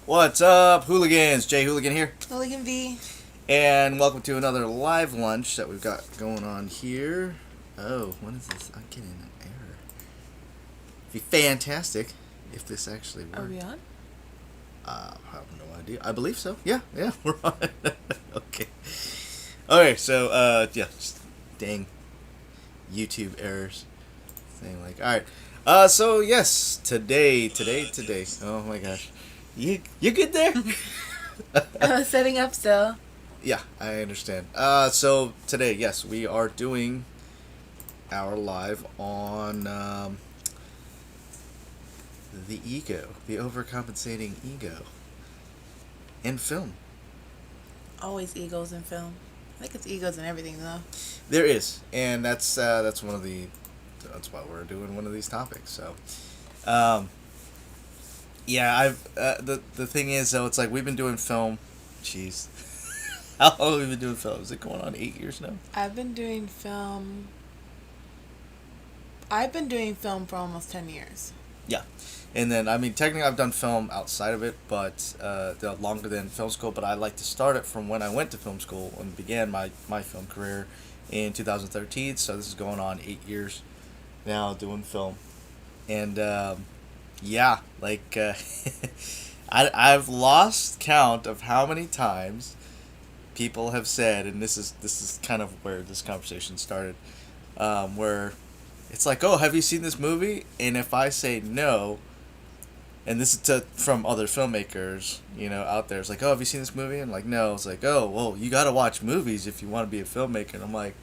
What's up, hooligans? Jay Hooligan here, Hooligan V. and welcome to another live lunch that we've got going on here. Oh, what is this? I'm getting an error. It'd be fantastic if this actually worked. Are we on? I have no idea. I believe so. Yeah, we're on. Okay. Okay, so, just dang YouTube errors. Thing like, alright. So, yes, today. Oh my gosh. You good there? I was setting up still. Yeah, I understand. So today, yes, we are doing our live on the ego, the overcompensating ego in film. Always egos in film. I think it's egos in everything though. There is, and that's one of the that's why we're doing one of these topics. So, yeah, I've the thing is though, it's like we've been doing film. Jeez, how long have we been doing film? Is it going on 8 years now? I've been doing film for almost 10 years. Yeah, and then I mean technically I've done film outside of it, but longer than film school. But I like to start it from when I went to film school and began my film career in 2013. So this is going on 8 years now doing film, and yeah, like I've lost count of how many times people have said, and this is kind of where this conversation started, where it's like, oh, have you seen this movie? And if I say no, and this is from other filmmakers, out there, it's like, oh, have you seen this movie? And like, no. It's like, oh, well, you got to watch movies if you want to be a filmmaker. And I'm like,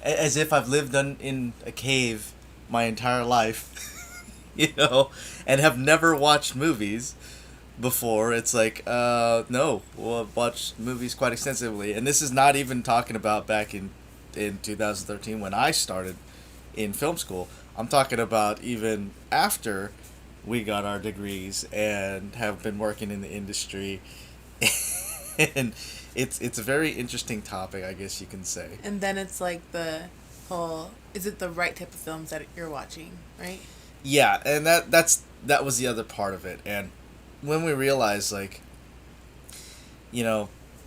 as if I've lived in a cave my entire life, and have never watched movies before. It's like, no, we'll watch movies quite extensively. And this is not even talking about back in 2013 when I started in film school. I'm talking about even after we got our degrees and have been working in the industry. And it's a very interesting topic, I guess you can say. And then it's like the whole, is it the right type of films that you're watching, right? Yeah, and that was the other part of it. And when we realized, like,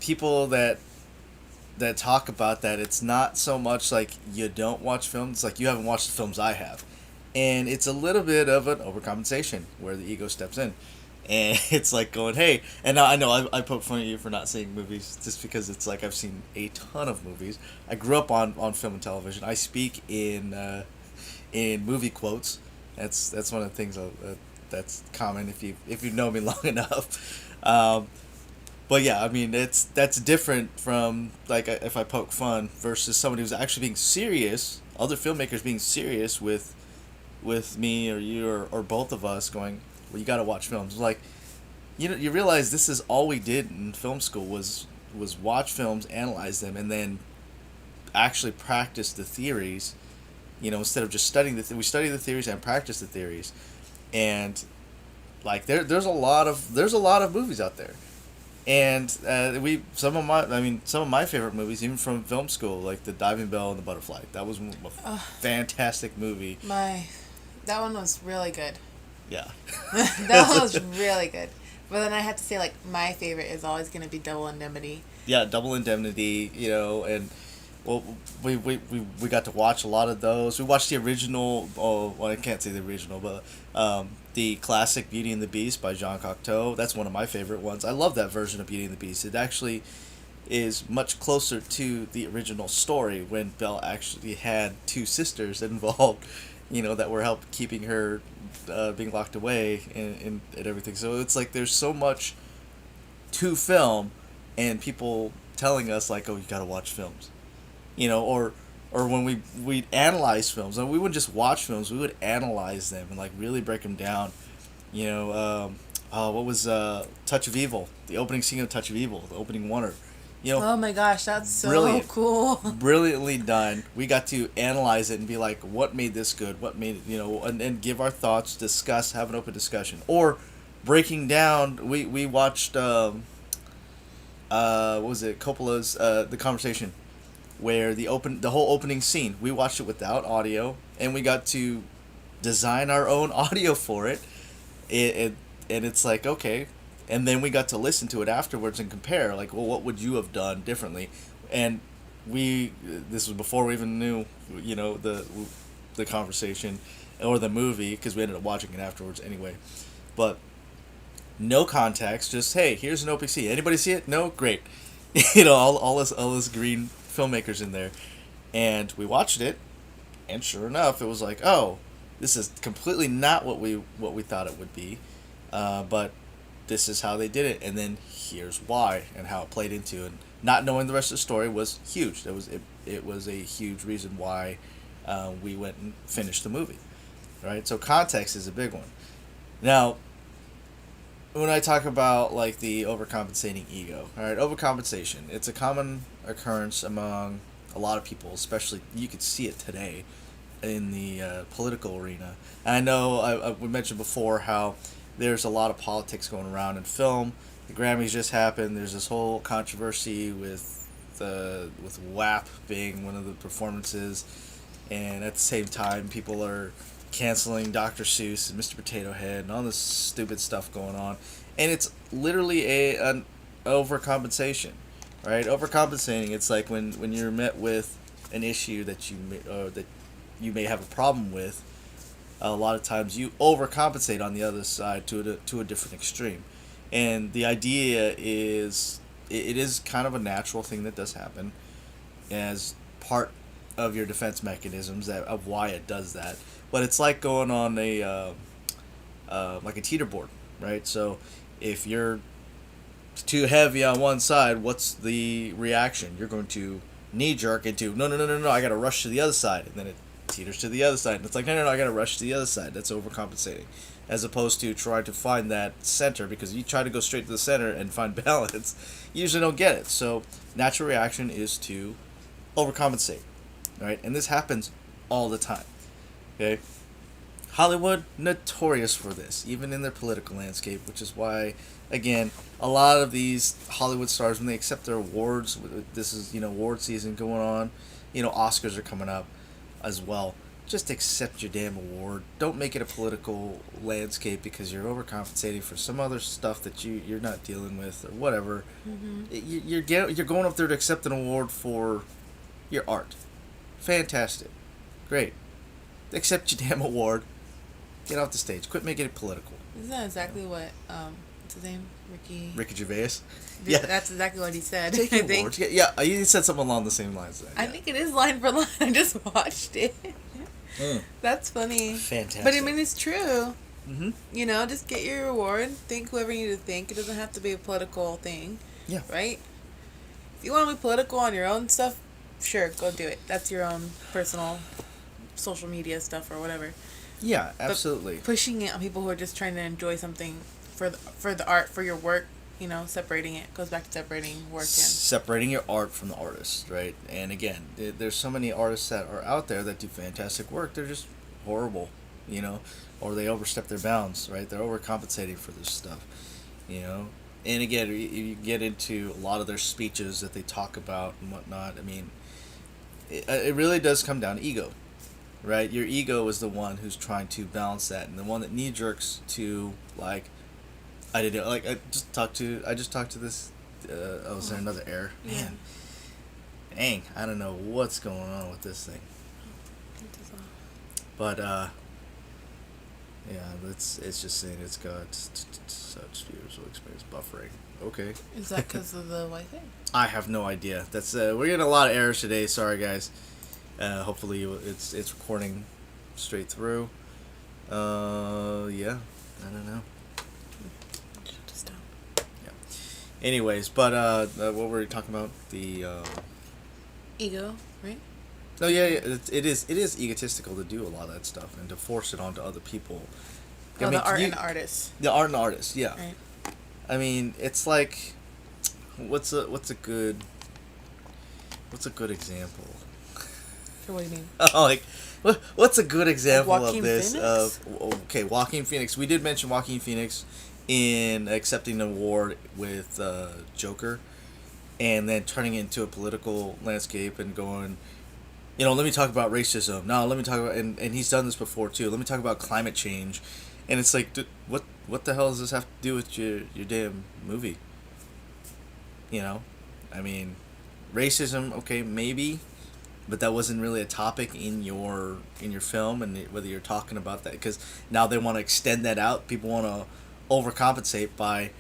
people that talk about that, it's not so much like you don't watch films, it's like you haven't watched the films I have. And it's a little bit of an overcompensation where the ego steps in. And it's like going, hey, and I know I poke fun at you for not seeing movies just because it's like I've seen a ton of movies. I grew up on film and television. I speak in movie quotes. That's one of the things that's common if you know me long enough. But yeah, I mean that's different from like if I poke fun versus somebody who's actually being serious. Other filmmakers being serious with me or you or both of us going, well, you got to watch films. Like, you realize this is all we did in film school was watch films, analyze them, and then actually practice the theories. Instead of just studying we study the theories and practice the theories, and like there's a lot of movies out there, and some of my favorite movies even from film school, like The Diving Bell and The Butterfly. That was a fantastic movie. That one was really good. Yeah. That one was really good. But then I have to say, like, my favorite is always going to be Double Indemnity. Yeah, Double Indemnity, and well, we got to watch a lot of those. We watched the original, well, I can't say the original, but the classic Beauty and the Beast by Jean Cocteau. That's one of my favorite ones. I love that version of Beauty and the Beast. It actually is much closer to the original story when Belle actually had two sisters involved, that were keeping her being locked away and everything. So it's like there's so much to film, and people telling us like, oh, you gotta watch films, or when we analyze films, and we wouldn't just watch films, we would analyze them and like really break them down. What was Touch of Evil, the opening scene of Touch of Evil, the opening wonder. Oh my gosh, that's so brilliant. Cool. Brilliantly done. We got to analyze it and be like, what made this good? What made it, and give our thoughts, discuss, have an open discussion. Or breaking down, we watched, what was it, Coppola's, The Conversation, where the whole opening scene, we watched it without audio, and we got to design our own audio for it. and it's like, okay, and then we got to listen to it afterwards and compare, like, well, what would you have done differently? And this was before we even knew, the conversation or the movie, because we ended up watching it afterwards anyway. But no context, just, hey, here's an OPC. Anybody see it? No? Great. All this green filmmakers in there. And we watched it, and sure enough, it was like, oh, this is completely not what we thought it would be, but this is how they did it, and then here's why and how it played into it. And not knowing the rest of the story was huge. It was a huge reason why we went and finished the movie, right? So context is a big one. Now, when I talk about like the overcompensating ego, all right, overcompensation, it's a common occurrence among a lot of people, especially you could see it today in the political arena. And I know we mentioned before how there's a lot of politics going around in film. The Grammys just happened. There's this whole controversy with WAP being one of the performances, and at the same time, people are canceling Dr. Seuss and Mr. Potato Head and all this stupid stuff going on, and it's literally an overcompensation, right? Overcompensating. It's like when you're met with an issue that you may have a problem with. A lot of times you overcompensate on the other side to a different extreme, and the idea is it is kind of a natural thing that does happen as part of your defense mechanisms of why it does that. But it's like going on a like a teeter board, right? So if you're too heavy on one side, what's the reaction? You're going to knee jerk into no, I got to rush to the other side, and then it teeters to the other side, and it's like no, I got to rush to the other side. That's overcompensating, as opposed to trying to find that center, because you try to go straight to the center and find balance, you usually don't get it. So natural reaction is to overcompensate, right? And this happens all the time. Okay, Hollywood notorious for this, even in their political landscape, which is why, again, a lot of these Hollywood stars, when they accept their awards, this is award season going on, Oscars are coming up as well. Just accept your damn award. Don't make it a political landscape because you're overcompensating for some other stuff that you're not dealing with or whatever. Mm-hmm. You're going up there to accept an award for your art. Fantastic, great. Accept your damn award. Get off the stage. Quit making it political. Isn't that exactly what what's his name? Ricky Gervais. Yeah, that's exactly what he said. Take your awards. Yeah, he said something along the same lines. Then, yeah. I think it is line for line. I just watched it. That's funny. Fantastic. But I mean, it's true. Mm-hmm. Just get your reward. Think whoever you need to think. It doesn't have to be a political thing. Yeah. Right? If you want to be political on your own stuff, sure, go do it. That's your own personal social media stuff or whatever. Yeah, absolutely. But pushing it on people who are just trying to enjoy something for the art, for your work, separating it goes back to separating work and separating your art from the artist, right? And again, there's so many artists that are out there that do fantastic work. They're just horrible, or they overstep their bounds, right? They're overcompensating for this stuff, And again, you get into a lot of their speeches that they talk about and whatnot. I mean, it really does come down to ego. Right, your ego is the one who's trying to balance that, and the one that knee jerks to I just talked to this. Was there another error? Yeah. Man, dang, I don't know what's going on with this thing. But yeah, it's just saying it's got such visual experience buffering. Okay. Is that because of the Wi-Fi? I have no idea. That's we're getting a lot of errors today. Sorry, guys. Hopefully it's recording straight through. Yeah, I don't know. Just stop. Yeah. Anyways, but what were we talking about? The ego, right? No, yeah, it is egotistical to do a lot of that stuff and to force it onto other people. The art and the artist. The art and the artist, yeah. Right. I mean, it's like, what's a good example? What do you mean? What's a good example Joaquin of this? Phoenix? Okay, Joaquin Phoenix. We did mention Joaquin Phoenix in accepting an award with Joker, and then turning it into a political landscape and going, let me talk about racism. No, let me talk about, and he's done this before too. Let me talk about climate change, and it's like, dude, what what the hell does this have to do with your damn movie? You know, I mean, racism, okay, maybe, but that wasn't really a topic in your film, and whether you're talking about that, because now they want to extend that out. People want to overcompensate by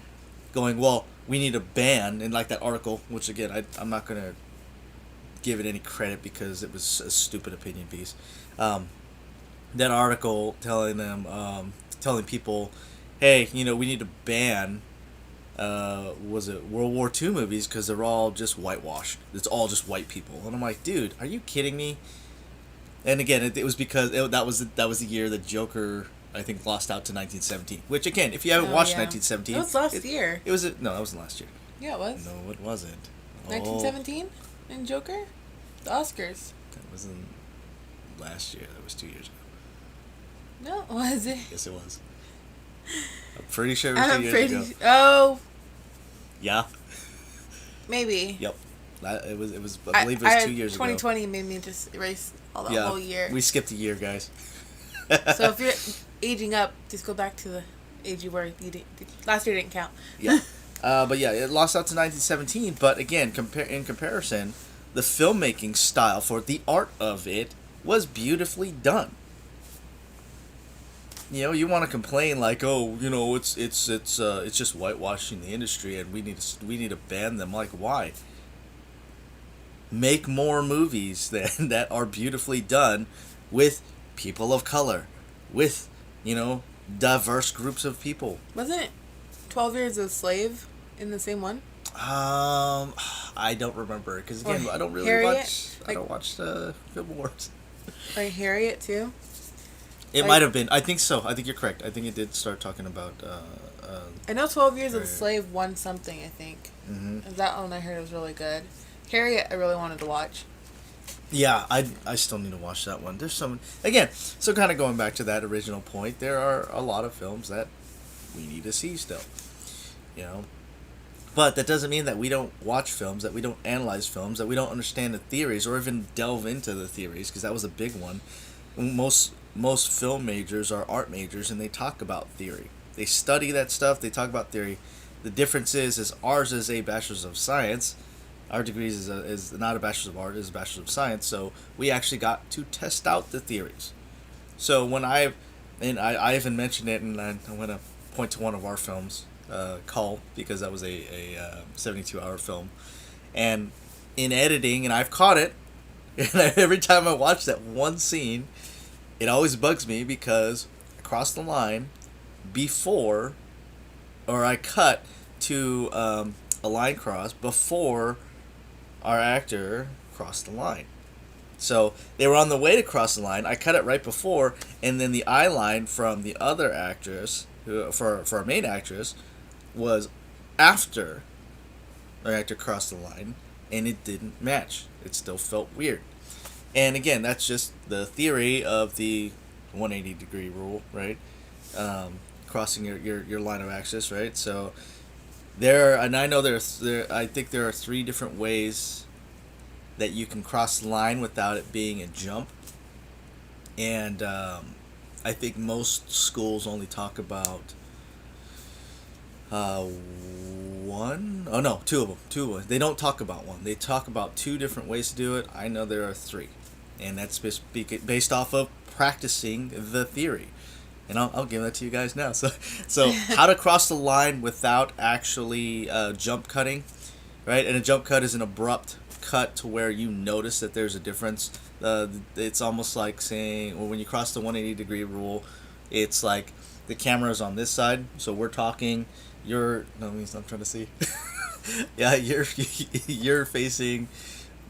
going, well, we need a ban, and like that article, which again, I'm not gonna give it any credit because it was a stupid opinion piece. That article telling people, hey, we need to ban was it World War II movies because they're all just whitewashed. It's all just white people, and I'm like, dude, are you kidding me? And again, it was because that was the year that Joker, I think, lost out to 1917. Which again, if you haven't watched 1917, it was last year. It was no, that wasn't last year. Yeah, it was. No, it wasn't. 1917 in Joker, the Oscars. That wasn't last year. That was 2 years ago. No, was it? Yes, it was. I'm pretty sure it was 2 years ago. Oh. Yeah. Maybe. Yep. It was. I believe it was 2 years 2020 ago. 2020 made me just erase all the whole year. We skipped a year, guys. So if you're aging up, just go back to the age you were. Last year didn't count. Yeah. But yeah, it lost out to 1917. But again, in comparison, the filmmaking style for the art of it was beautifully done. You want to complain like, oh, it's just whitewashing the industry, and we need to ban them. Like, why? Make more movies that are beautifully done with people of color, with diverse groups of people. Wasn't it 12 Years a Slave in the same one? I don't remember because again, I don't really Harriet? I don't watch the film awards. Like Harriet too. It might have been. I think so. I think you're correct. I think it did start talking about. I know 12 Years a Slave won something. I think. Mm-hmm. That one I heard was really good. Harriet, I really wanted to watch. Yeah, I still need to watch that one. There's some again. So kind of going back to that original point, there are a lot of films that we need to see still. But that doesn't mean that we don't watch films, that we don't analyze films, that we don't understand the theories or even delve into the theories, because that was a big one. Most film majors are art majors, and they talk about theory. They study that stuff. They talk about theory. The difference is ours is a bachelor's of science. Our degrees is not a bachelor's of art, is a bachelor's of science. So we actually got to test out the theories. So when I even mentioned it, and I'm going to point to one of our films, Cull, because that was a 72-hour film. And in editing, and I've caught it, and every time I watch that one scene, it always bugs me because I cross the line before, or I cut to a line cross before our actor crossed the line. So they were on the way to cross the line. I cut it right before, and then the eye line from the other actress, for our main actress, was after our actor crossed the line, and it didn't match. It still felt weird. And again, that's just the theory of the 180-degree rule, right? Crossing your line of axis, right? So I think there are 3 different ways that you can cross the line without it being a jump. And I think most schools only talk about one. Oh no, 2 of them. 2 of them. They don't talk about one. They talk about 2 different ways to do it. I know there are 3, and that's based off of practicing the theory. And I'll give that to you guys now. So how to cross the line without actually jump cutting, right? And a jump cut is an abrupt cut to where you notice that there's a difference. It's almost like saying, well, when you cross the 180-degree rule, it's like the camera's on this side, so we're talking. I'm trying to see. Yeah, you're facing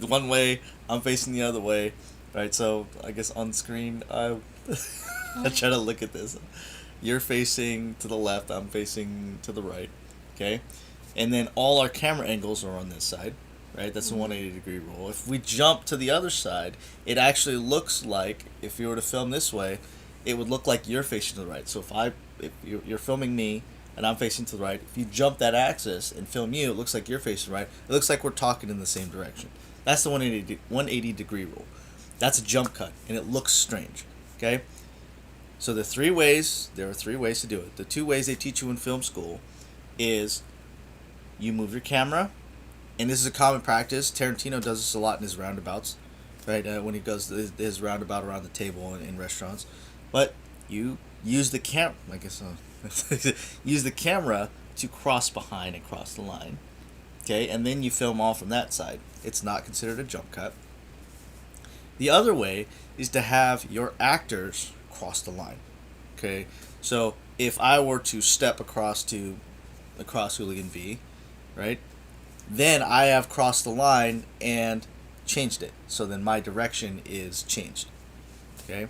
one way, I'm facing the other way, right? So I guess on screen, I try to look at this. You're facing to the left, I'm facing to the right, okay? And then all our camera angles are on this side, right? That's the 180-degree rule. If we jump to the other side, it actually looks like, if you were to film this way, it would look like you're facing to the right. So if you're filming me, and I'm facing to the right, if you jump that axis and film you, it looks like you're facing right. It looks like we're talking in the same direction. That's the 180-degree rule. That's a jump cut, and it looks strange, okay? So there are three ways to do it. The two ways they teach you in film school is you move your camera, and this is a common practice. Tarantino does this a lot in his roundabouts, right? When he goes his roundabout around the table in restaurants. But you use the use the camera to cross behind and cross the line. Okay, and then you film all from that side. It's not considered a jump cut. The other way is to have your actors cross the line. Okay, so if I were to step across Hooligan V, right, then I have crossed the line and changed it. So then my direction is changed. Okay.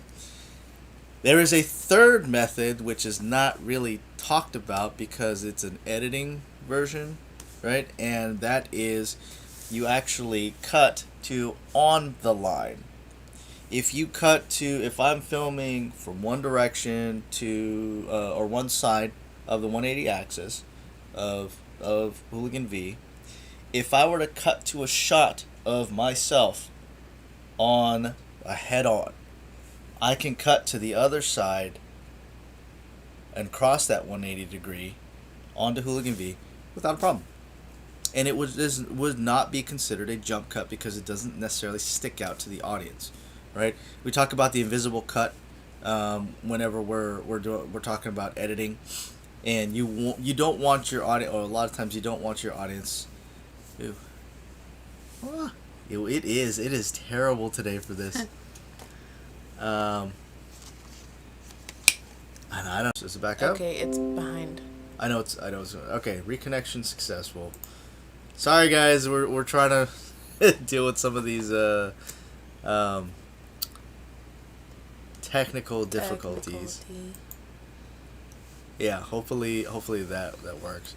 There is a third method which is not really talked about because it's an editing version, right? And that is you actually cut to on the line. If I'm filming from one direction to or one side of the 180 axis of Hooligan V, if I were to cut to a shot of myself on a head-on, I can cut to the other side and cross that 180 degree onto Hooligan V without a problem. And it would not be considered a jump cut because it doesn't necessarily stick out to the audience, right? We talk about the invisible cut whenever we're talking about editing, and you don't want your audience, or a lot of times you don't want your audience. Ew. It is terrible today for this. I don't. Is it back up? Okay, it's behind. I know it's okay. Reconnection successful. Sorry guys, we're trying to deal with some of these technical difficulties. Yeah, hopefully that works.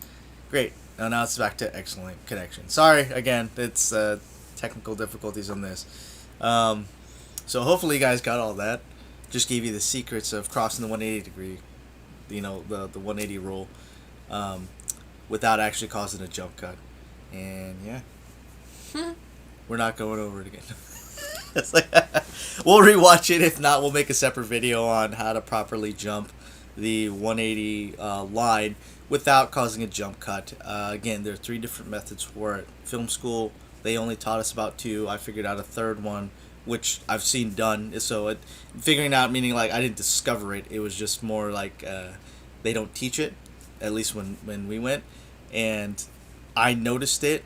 Great. Now it's back to excellent connection. Sorry again, it's technical difficulties on this. So hopefully you guys got all that. Just gave you the secrets of crossing the 180 degree, the 180 rule, without actually causing a jump cut. And yeah, we're not going over it again. It's like, we'll rewatch it. If not, we'll make a separate video on how to properly jump the 180 line without causing a jump cut. Again, there are 3 different methods for it. Film school, they only taught us about 2. I figured out a third one, which I've seen done. So figuring out meaning like I didn't discover it. It was just more like they don't teach it, at least when we went, and I noticed it,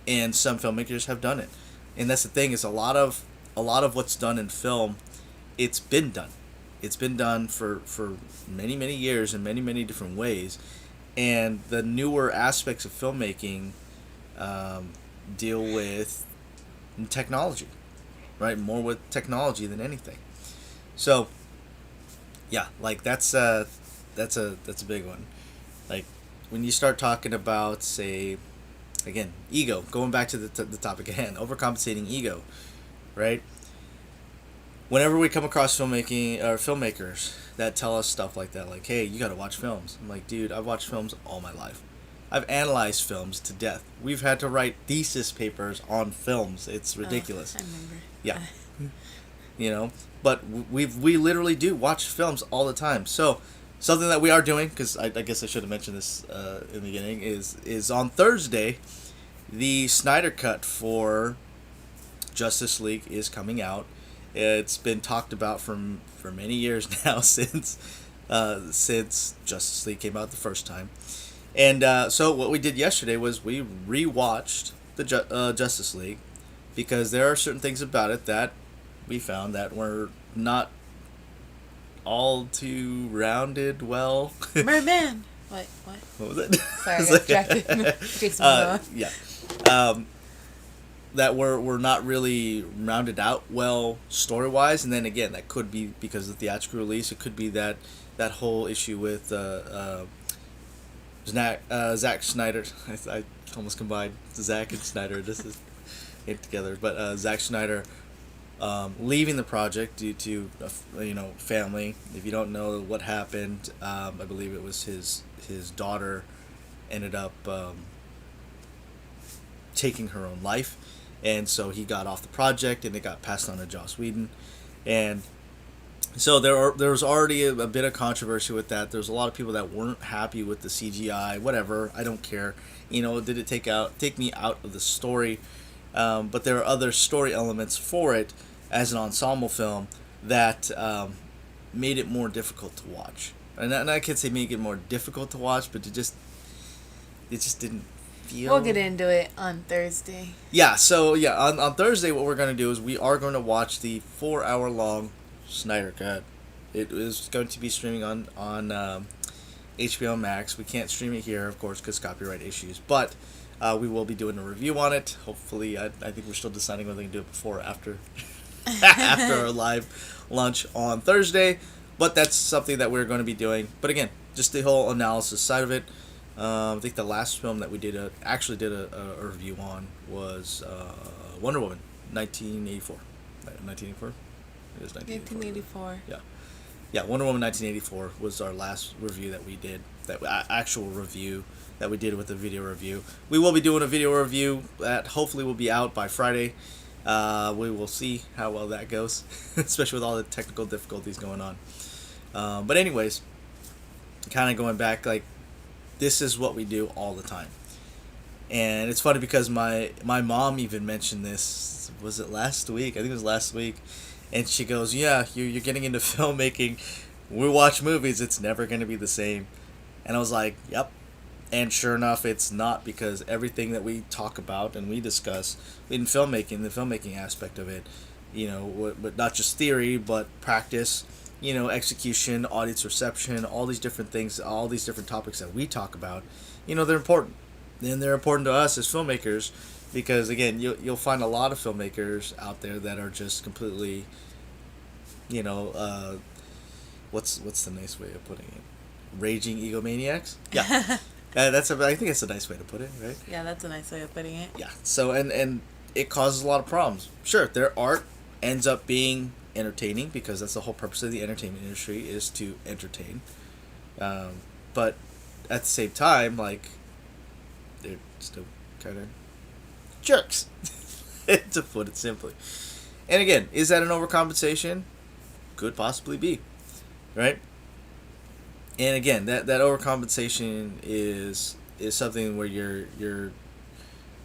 and some filmmakers have done it. And that's the thing, is a lot of what's done in film, it's been done. It's been done for many, many years in many, many different ways. And the newer aspects of filmmaking deal with technology, right? More with technology than anything. So, yeah, like that's a big one. Like when you start talking about, say, again, ego, going back to the topic at hand, overcompensating ego, right? Whenever we come across filmmakers that tell us stuff like that, like, hey, you got to watch films. I'm like, dude, I've watched films all my life. I've analyzed films to death. We've had to write thesis papers on films. It's ridiculous. I remember. Yeah. But we literally do watch films all the time. So something that we are doing, because I guess I should have mentioned this in the beginning, is on Thursday, the Snyder Cut for Justice League is coming out. It's been talked about for many years now since Justice League came out the first time. And so what we did yesterday was we rewatched the Justice League, because there are certain things about it that we found that were not all too rounded well. Merman! What? What was it? Sorry, I got distracted. Jason Momoa. Yeah. That were not really rounded out well story-wise. And then again, that could be because of the theatrical release. It could be that whole issue with Zack Snyder. I almost combined Zack and Snyder. This is it together. But Zack Snyder leaving the project due to family. If you don't know what happened, I believe it was his daughter ended up taking her own life, and so he got off the project, and it got passed on to Joss Whedon. And So there was already a bit of controversy with that. There's a lot of people that weren't happy with the CGI. Whatever, I don't care. Did it take me out of the story? But there are other story elements for it as an ensemble film that made it more difficult to watch. And I can't say make it more difficult to watch, but it just didn't feel. We'll get into it on Thursday. Yeah. So yeah, on Thursday, what we're gonna do is we are going to watch the 4 hour long Snyder Cut. It is going to be streaming on HBO Max. We can't stream it here, of course, because copyright issues. But we will be doing a review on it. Hopefully, I think we're still deciding whether we can do it before or after after our live lunch on Thursday. But that's something that we're going to be doing. But again, just the whole analysis side of it. I think the last film that we actually did a review on was Wonder Woman, 1984. 1984. It is 1984. Yeah, Wonder Woman 1984 was our last review that we did. That actual review that we did with the video review. We will be doing a video review that hopefully will be out by Friday. We will see how well that goes, especially with all the technical difficulties going on. But anyways, kind of going back, like, this is what we do all the time. And it's funny because my mom even mentioned this. Was it last week? I think it was last week. And she goes, yeah, you're getting into filmmaking. We watch movies. It's never going to be the same. And I was like, yep. And sure enough, it's not, because everything that we talk about and we discuss in filmmaking, the filmmaking aspect of it, but not just theory, but practice, execution, audience reception, all these different things, all these different topics that we talk about, they're important. And they're important to us as filmmakers because, again, you'll find a lot of filmmakers out there that are just completely, what's the nice way of putting it? Raging egomaniacs? Yeah. I think that's a nice way to put it, right? Yeah, that's a nice way of putting it. Yeah. So, and it causes a lot of problems. Sure, their art ends up being entertaining because that's the whole purpose of the entertainment industry, is to entertain. But at the same time, like, they're still kind of jerks, to put it simply. And again, is that an overcompensation? Could possibly be, right? And again, that overcompensation is something where you're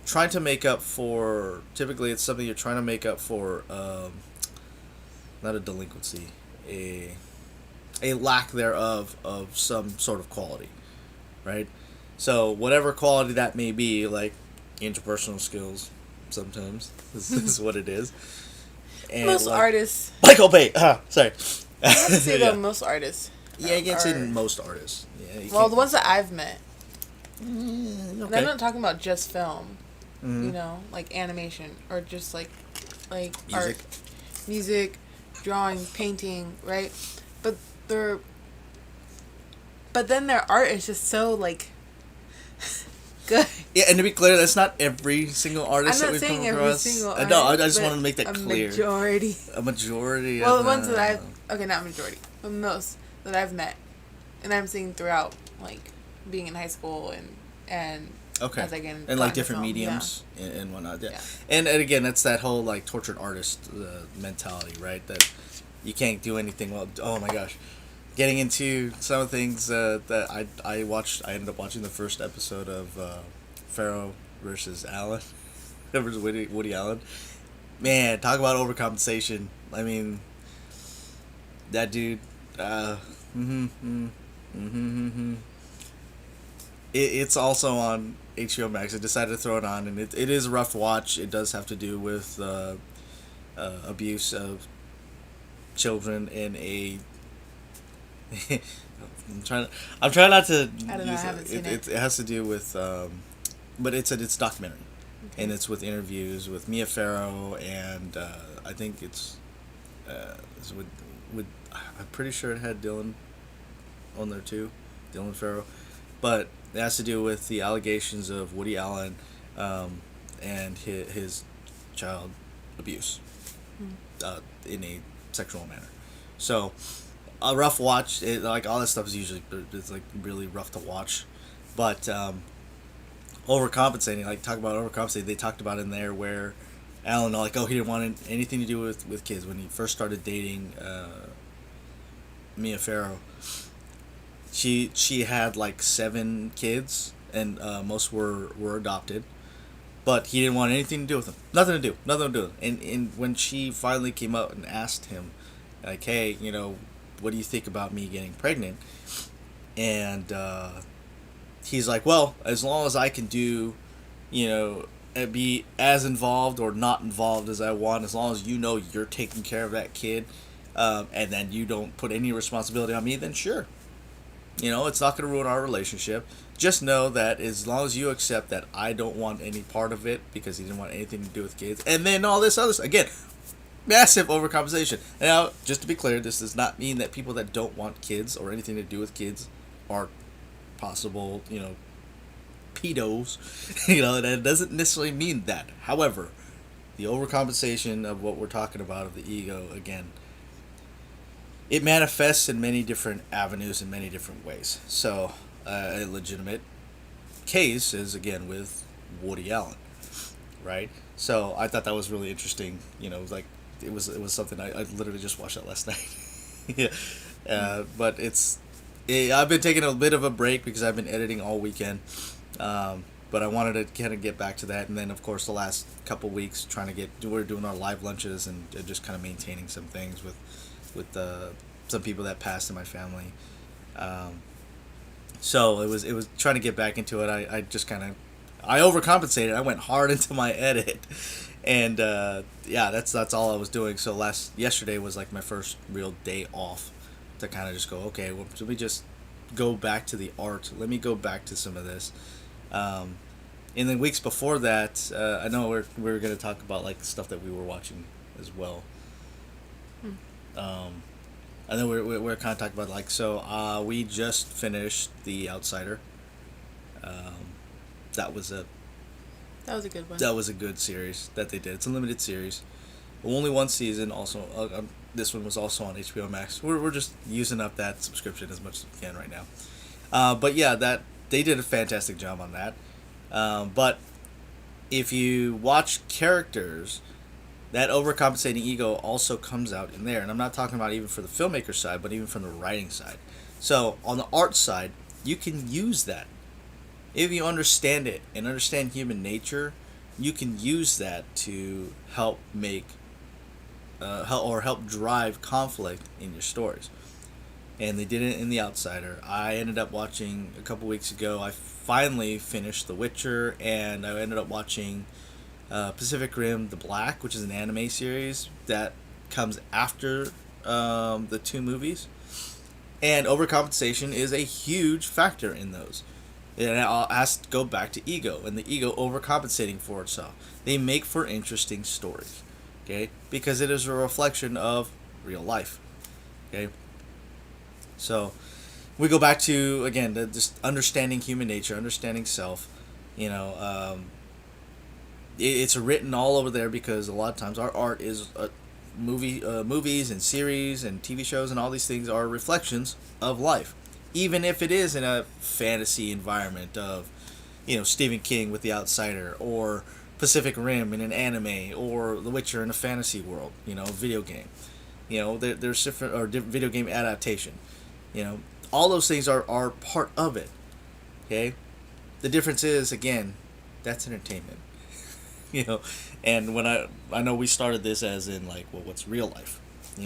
trying to make up for. Typically, it's something you're trying to make up for. Not a delinquency, a lack thereof of some sort of quality, right? So whatever quality that may be, like interpersonal skills, sometimes this is what it is. And most artists. Michael Bay. Sorry. I have to say Yeah. though, most artists. Yeah, you can't say most artists. Yeah, well, the ones that I've met. Okay. I'm not talking about just film. Mm-hmm. Like animation or just like Music. art, music, drawing, painting, right? But then their art is just so like good. Yeah, and to be clear, that's not every single artist that we've come across. I'm not saying every single artist. No, I just want to make that clear. Majority. A majority. Well, the ones that not majority, but most that I've met, and I'm seeing throughout, like being in high school and okay, as I get and like different film, mediums and whatnot. Yeah. And again, that's that whole like tortured artist mentality, right? That you can't do anything well. Oh my gosh. Getting into some of the things that I watched, I ended up watching the first episode of Pharaoh versus Allen, versus Woody Allen. Man, talk about overcompensation. I mean, that dude. It's also on HBO Max. I decided to throw it on, and it is a rough watch. It does have to do with abuse of children in a. I'm trying not to. I don't know. I haven't seen it. It has to do with, but it's a documentary, okay. And it's with interviews with Mia Farrow, and I think it's with I'm pretty sure it had Dylan on there too, Dylan Farrow, but it has to do with the allegations of Woody Allen, and his child abuse, in a sexual manner. So. A rough watch. Like all this stuff is usually it's like really rough to watch, but overcompensating. Like talk about overcompensating. They talked about in there where Alan, like, he didn't want anything to do with kids when he first started dating Mia Farrow, she had like 7 kids, and most were adopted. But he didn't want anything to do with them. Nothing to do with them. And when she finally came out and asked him, like, hey, what do you think about me getting pregnant? And he's like, well, as long as I can do, be as involved or not involved as I want, as long as you're taking care of that kid, and then you don't put any responsibility on me, then sure. It's not going to ruin our relationship. Just know that as long as you accept that I don't want any part of it because he didn't want anything to do with kids, and then all this other stuff. Again, massive overcompensation. Now, just to be clear, this does not mean that people that don't want kids or anything to do with kids are possible, pedos. That doesn't necessarily mean that. However, the overcompensation of what we're talking about of the ego, again, it manifests in many different avenues in many different ways. So, a legitimate case is, again, with Woody Allen, right? So, I thought that was really interesting. It was something I literally just watched that last night. Yeah. But I've been taking a bit of a break because I've been editing all weekend. But I wanted to kind of get back to that. And then, of course, the last couple weeks, we're doing our live lunches and just kind of maintaining some things with some people that passed in my family. So it was trying to get back into it. I just I overcompensated. I went hard into my edit, and that's all I was doing. So yesterday was like my first real day off to kind of just go, okay, well, let me just go back to the art. Let me go back to some of this. And then weeks before that, I know we're going to talk about like stuff that we were watching as well. And then we're kind of talking about we just finished The Outsider. That was a good one. That was a good series that they did. It's a limited series, only one season. Also, this one was also on HBO Max. We're just using up that subscription as much as we can right now. But yeah, that they did a fantastic job on that. But if you watch characters, that overcompensating ego also comes out in there. And I'm not talking about even for the filmmaker side, but even from the writing side. So on the art side, you can use that. If you understand it and understand human nature, you can use that to help help drive conflict in your stories. And they did it in The Outsider. I ended up watching a couple weeks ago. I finally finished The Witcher, and I ended up watching Pacific Rim: The Black, which is an anime series that comes after the 2 movies. And overcompensation is a huge factor in those. And it has to go back to ego, and the ego overcompensating for itself. They make for interesting stories, okay? Because it is a reflection of real life, okay? So we go back to, again, just understanding human nature, understanding self. It's written all over there because a lot of times our art is movies and series and TV shows and all these things are reflections of life. Even if it is in a fantasy environment of, Stephen King with The Outsider, or Pacific Rim in an anime, or The Witcher in a fantasy world, video game. There's different, or video game adaptation. All those things are part of it. Okay? The difference is, again, that's entertainment. And when I know we started this as in what's real life?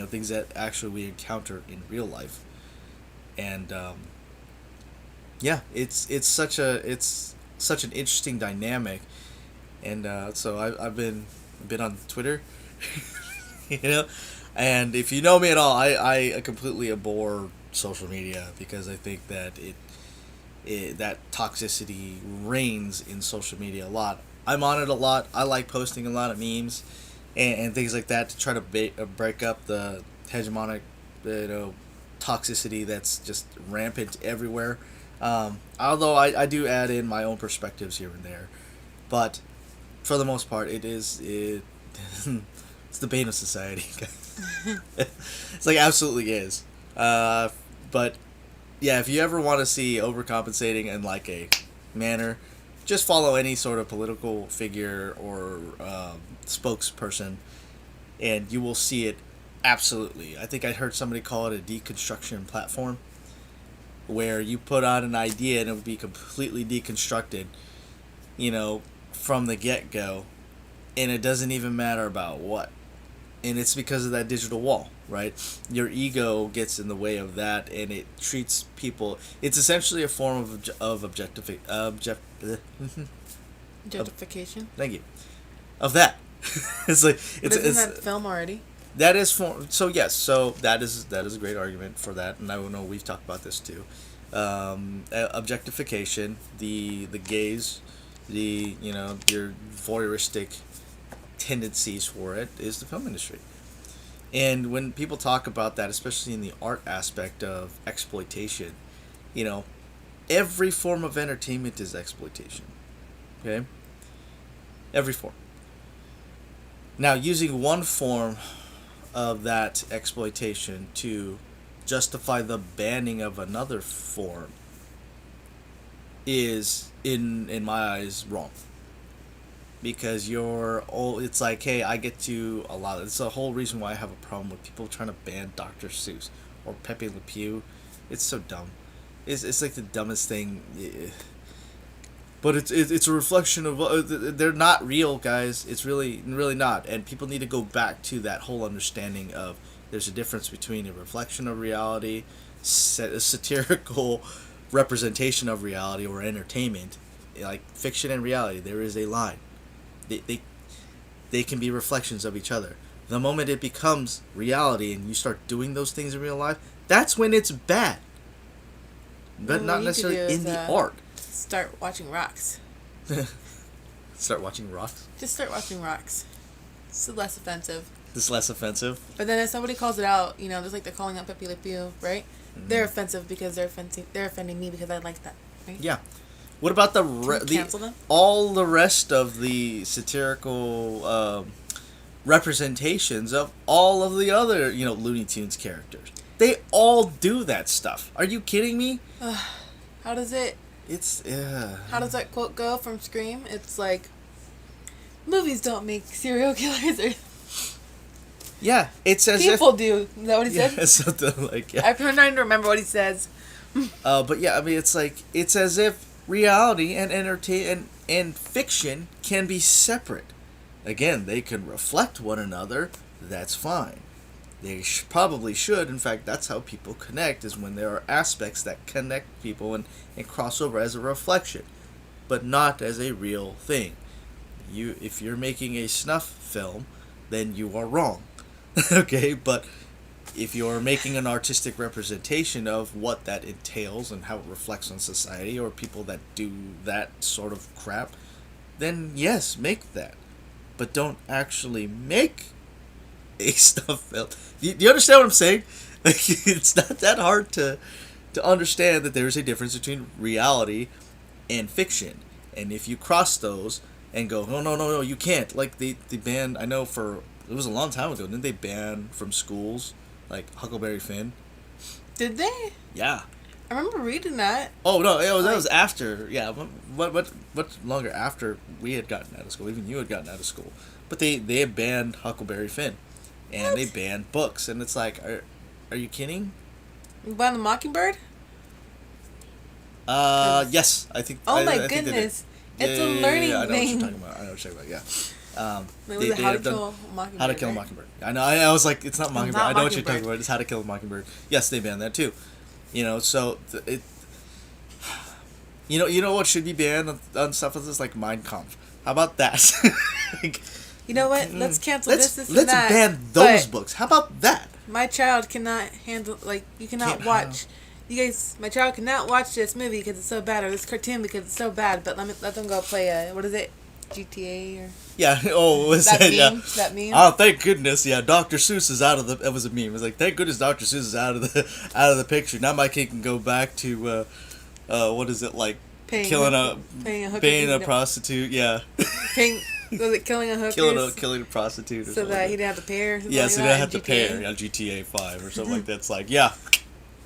Things that actually we encounter in real life. And it's such an interesting dynamic, and so I've been on Twitter, and if you know me at all, I completely abhor social media because I think that that toxicity reigns in social media a lot. I'm on it a lot. I like posting a lot of memes and things like that to try to break up the hegemonic, toxicity that's just rampant everywhere. Although I do add in my own perspectives here and there, but for the most part, it's the bane of society. It's absolutely is. But yeah, if you ever want to see overcompensating in a manner, just follow any sort of political figure or spokesperson, and you will see it Absolutely. I think I heard somebody call it a deconstruction platform, where you put out an idea and it would be completely deconstructed, you know, from the get go, and it doesn't even matter about what. And it's because of that digital wall, right? Your ego gets in the way of that, and it treats people. It's essentially a form of Objectification. thank you. Of that, it's like Isn't that film already? that is for so yes, so that is a great argument for that, and I know we've talked about this too. Objectification, the gaze, your voyeuristic tendencies for it is the film industry. And when people talk about that, especially in the art aspect of exploitation, you know, every form of entertainment is exploitation. Okay? Every form. Now, using one form of that exploitation to justify the banning of another form is, in my eyes, wrong. Because it's like, hey, I get to allow it. It's the whole reason why I have a problem with people trying to ban Dr. Seuss or Pepe Le Pew. It's so dumb. It's like the dumbest thing. But it's a reflection of they're not real, guys. It's really not, and people need to go back to that whole understanding of there's a difference between a reflection of reality, a satirical representation of reality or entertainment, like fiction and reality. There is a line. They can be reflections of each other. The moment it becomes reality and you start doing those things in real life, that's when it's bad. But not necessarily in the art. Start watching Rocks. Start watching Rocks? Just start watching Rocks. It's less offensive. It's less offensive? But then if somebody calls it out, just like they're calling out Pepe Le Pew, right? Mm-hmm. They're offensive because they're offending me because I like that, right? Yeah. What about all the rest of the satirical representations of all of the other, Looney Tunes characters? They all do that stuff. Are you kidding me? How does it... How does that quote go from Scream? It's like, movies don't make serial killers. Yeah, it's as people do. Is that what he said? Yeah, something like, yeah. I'm trying to remember what he says. But yeah, I mean, it's as if reality and fiction can be separate. Again, they can reflect one another. That's fine. They probably should. In fact, that's how people connect, is when there are aspects that connect people and cross over as a reflection, but not as a real thing. If you're making a snuff film, then you are wrong. Okay, but if you're making an artistic representation of what that entails and how it reflects on society or people that do that sort of crap, then yes, make that. But don't actually make a snuff film. Do you understand what I'm saying? Like, it's not that hard to understand that there's a difference between reality and fiction. And if you cross those and go, no, you can't. Like, they banned, I know it was a long time ago, didn't they ban from schools, like, Huckleberry Finn? Did they? Yeah. I remember reading that. Oh, no, that was after, yeah, much longer after we had gotten out of school, even you had gotten out of school. But they had banned Huckleberry Finn, and what? They banned books, and it's like, are you kidding? By the Mockingbird? Yes, I think. Oh my goodness. It's a learning thing. I know what you're talking about. Yeah. How to Kill a Mockingbird. I know. I was like, it's not Mockingbird. I know what you're talking about. It's How to Kill a Mockingbird. Yes, they banned that too. So it. You know what should be banned on stuff like this, like Mein Kampf. How about that? Like, you know what? Let's cancel this and let's that. Let's ban those books. How about that? My child cannot handle, you cannot watch. My child cannot watch this movie because it's so bad, or this cartoon because it's so bad, but let them go play what is it? GTA or... Yeah, what's that? Meme? Yeah. That meme? Oh, thank goodness, yeah, Dr. Seuss is out of the... It was a meme. It was like, thank goodness Dr. Seuss is out of the picture. Now my kid can go back to, what is it, like, paying a prostitute, yeah. Was it killing a hooker? Killing a prostitute or so something. that he didn't have to pay her? Yeah, so he didn't have to pay her. Yeah, GTA 5 or something like that. It's like, yeah,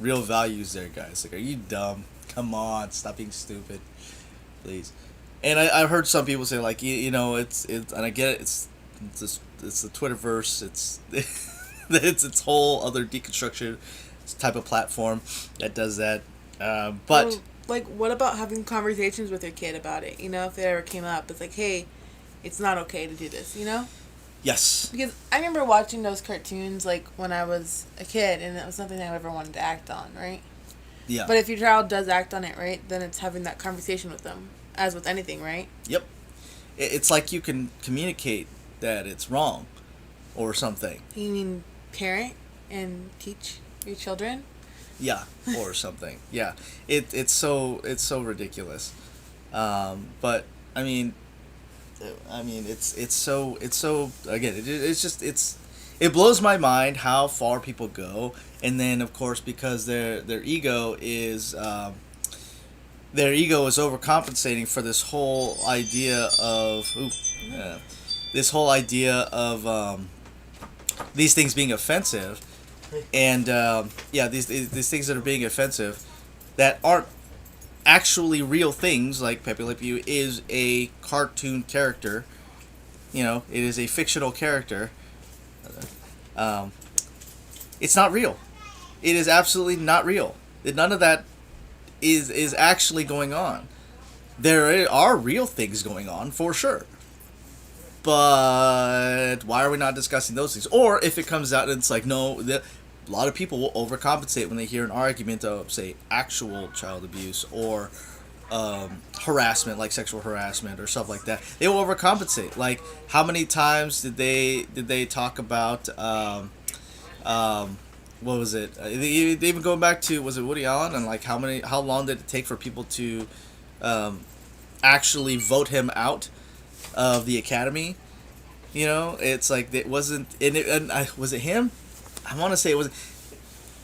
real values there, guys. Like, are you dumb? Come on, stop being stupid, please. And I've heard some people say, like, it's and I get it. It's the Twitterverse. It's It's its whole other deconstruction type of platform that does that. But Well, like, what about having conversations with your kid about it? You know, if it ever came up, it's like, hey, it's not okay to do this. You know? yes, Because I remember watching those cartoons like when I was a kid, and it was something I ever wanted to act on, right? yeah, But if your child does act on it, right, then it's having that conversation with them, as with anything, right? yep. It's like you can communicate that it's wrong or something. You mean parent and teach your children? Yeah, or something. Yeah, it's so ridiculous. But it's so again. It blows my mind how far people go, and then of course because their ego is overcompensating for this whole idea of this whole idea of these things being offensive, and these things that are being offensive that aren't actually real things. Like Pepe Le Pew is a cartoon character, it is a fictional character. um, it's not real. It is absolutely not real. None of that is actually going on. There are real things going on for sure, but why are we not discussing those things? Or if it comes out and it's like, no, a lot of people will overcompensate when they hear an argument of, say, actual child abuse or harassment, like sexual harassment or stuff like that. They will overcompensate. Like, how many times did they talk about what was it? Even going back to, was it Woody Allen, and like how long did it take for people to actually vote him out of the Academy? It's like it wasn't. Was it him? I want to say it was.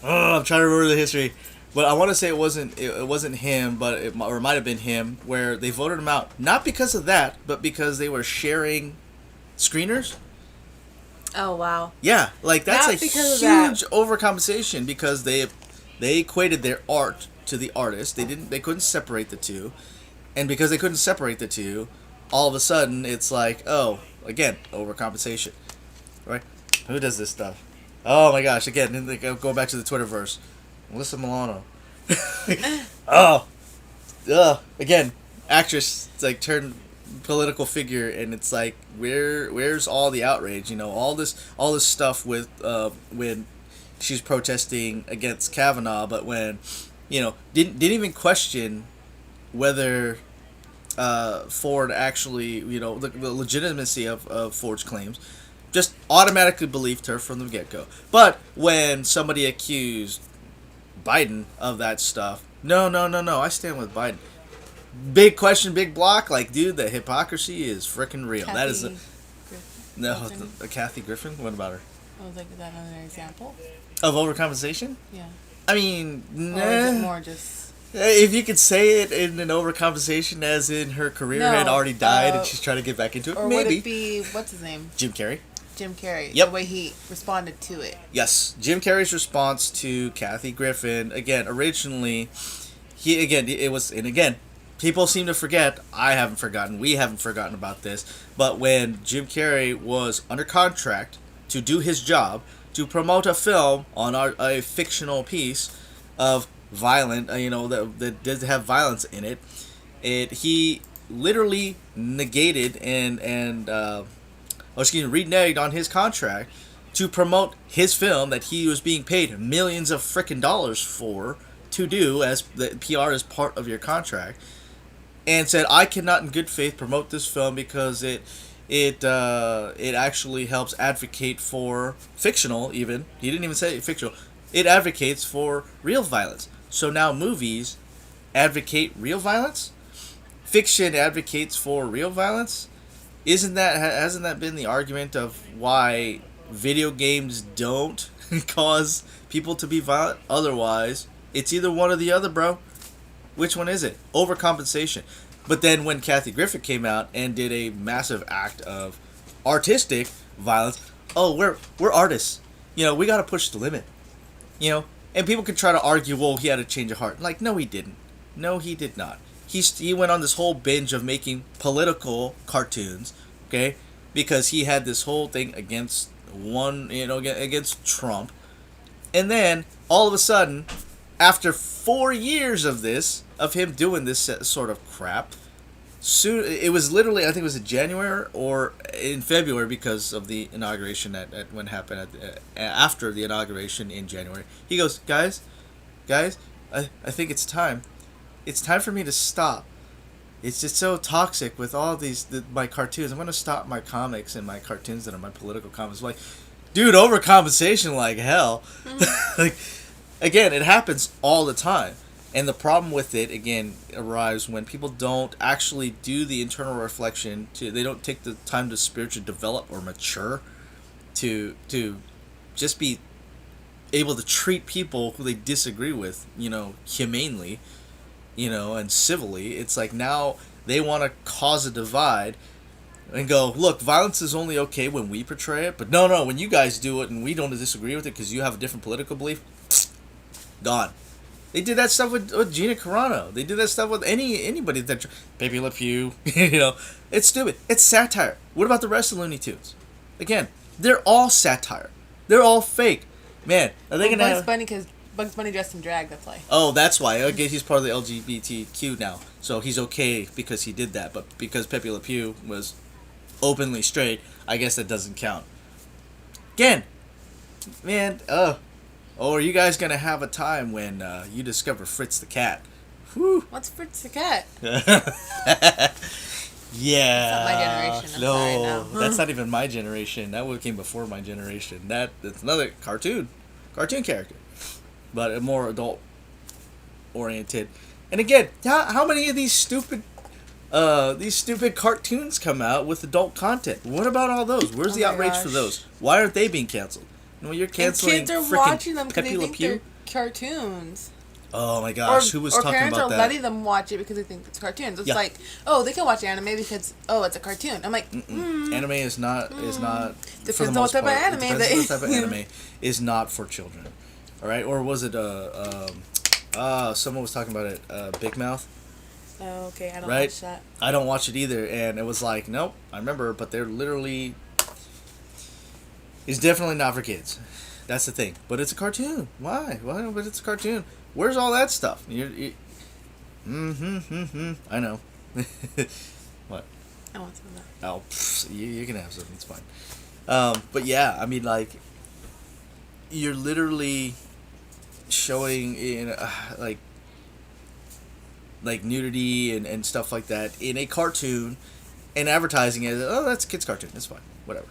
Oh, I'm trying to remember the history, but I want to say it wasn't. It wasn't him, but it might have been him. Where they voted him out, not because of that, but because they were sharing screeners. Oh, wow. Yeah, like that's Not a because huge of overcompensation because they equated their art to the artist. They couldn't separate the two, and because they couldn't separate the two, all of a sudden it's like, oh, again, overcompensation, right? Who does this stuff? Oh my gosh! Again, go back to the Twitterverse. Melissa Milano. Oh, again, actress. It's like turned political figure, and it's like, where's all the outrage? All this stuff with when she's protesting against Kavanaugh, but when didn't even question whether Ford actually the legitimacy of Ford's claims. Just automatically believed her from the get-go. But when somebody accused Biden of that stuff, no, I stand with Biden. Big question, big block. Like, dude, the hypocrisy is freaking real. Kathy That is Griffin. Kathy Griffin. What about her? I was like, is that another example? Of overcompensation? Yeah. I mean, Or is it more just... if you could say it in an overcompensation, as in her career had already died and she's trying to get back into it, or maybe. Would it be, what's his name? Jim Carrey. Jim Carrey. Yep. The way he responded to it. Yes, Jim Carrey's response to Kathy Griffin. Again, originally, people seem to forget. I haven't forgotten. We haven't forgotten about this. But when Jim Carrey was under contract to do his job, to promote a film on a fictional piece of violent, that did have violence in it, he literally negated reneged on his contract to promote his film that he was being paid millions of frickin' dollars for to do, as the PR is part of your contract, and said, I cannot in good faith promote this film because it actually helps advocate for fictional, even he didn't even say fictional, it advocates for real violence. So now movies advocate real violence, fiction advocates for real violence. Hasn't that been the argument of why video games don't cause people to be violent? Otherwise, it's either one or the other, bro. Which one is it? Overcompensation. But then when Kathy Griffin came out and did a massive act of artistic violence, oh, we're artists. We got to push the limit. And people can try to argue, well, he had a change of heart. Like, no, he didn't. No, he did not. He went on this whole binge of making political cartoons, okay? Because he had this whole thing against won, against Trump, and then all of a sudden, after 4 years of him doing this sort of crap, soon it was literally, I think it was in January or in February because of the inauguration at when happened after the inauguration in January. He goes, guys, I think it's time for me to stop. It's just so toxic with all my cartoons. I'm going to stop my comics and my cartoons that are my political comics. I'm like, dude, overcompensation like hell. Like, again, it happens all the time. And the problem with it, again, arrives when people don't actually do the internal reflection. They don't take the time to spiritually develop or mature to just be able to treat people who they disagree with, humanely, and civilly. It's like now they want to cause a divide and go, look, violence is only okay when we portray it, but no, when you guys do it and we don't disagree with it because you have a different political belief, gone. They did that stuff with Gina Carano. They did that stuff with anybody that Baby Le Pew. It's stupid. It's satire. What about the rest of Looney Tunes? Again, they're all satire. They're all fake. Man, are they gonna Bugs Bunny, because Bugs Bunny dressed in drag. That's why. Oh, that's why. Okay, he's part of the LGBTQ now, so he's okay because he did that. But because Pepe Le Pew was openly straight, I guess that doesn't count. Again, man, Oh, are you guys gonna have a time when you discover Fritz the cat? Whew. What's Fritz the cat? Yeah. That's not my generation. I'm no, sorry, no. That's not even my generation. That came before my generation. That's another cartoon character, but a more adult oriented. And again, how many of these stupid cartoons come out with adult content? What about all those? Where's the outrage for those? Why aren't they being canceled? No, you're canceling. And kids are watching them because they think they're cartoons. Oh my gosh, who was talking about that? Or parents are letting them watch it because they think it's cartoons. It's like, oh, they can watch anime because it's a cartoon. I'm like, anime is not. Depends on what type of anime. What type of anime is not for children. All right, or was it someone was talking about it, Big Mouth. Oh, okay, I don't watch that. I don't watch it either, and it was like, nope, I remember, but they're literally. It's definitely not for kids. That's the thing. But it's a cartoon. Why? But it's a cartoon. Where's all that stuff? I know. What? I want some of that. Oh, you can have something. It's fine. But yeah, I mean, like, you're literally showing in like nudity and stuff like that in a cartoon and advertising it. Oh, that's a kid's cartoon. It's fine. Whatever.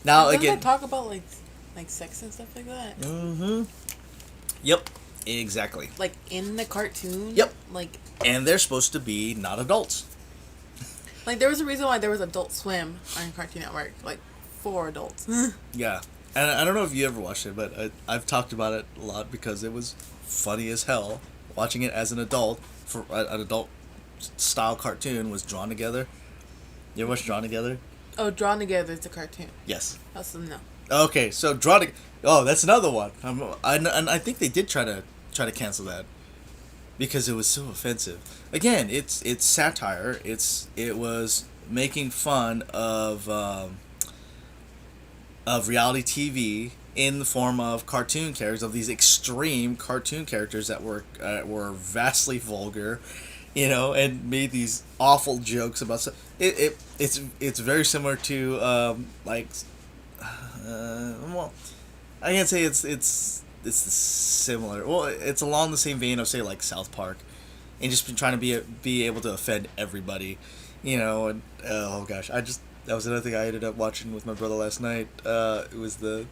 Now doesn't again, they talk about like sex and stuff like that? Mm-hmm. Yep. Exactly. Like in the cartoon. Yep. Like. And they're supposed to be not adults. Like there was a reason why there was Adult Swim on Cartoon Network, like for adults. Yeah, and I don't know if you ever watched it, but I've talked about it a lot because it was funny as hell. Watching it as an adult for an adult style cartoon was Drawn Together. You ever watch Drawn Together? Oh, Drawn Together is a cartoon. Yes. Also, no. Okay, so Drawn Together. Oh, that's another one. And I think they did try to cancel that because it was so offensive. Again, it's satire. It was making fun of reality TV in the form of cartoon characters, of these extreme cartoon characters that were vastly vulgar, and made these awful jokes about stuff. It's very similar to well, I can't say it's similar. Well, it's along the same vein of, say, like South Park, and just been trying to be able to offend everybody, and oh gosh, that was another thing I ended up watching with my brother last night. It was the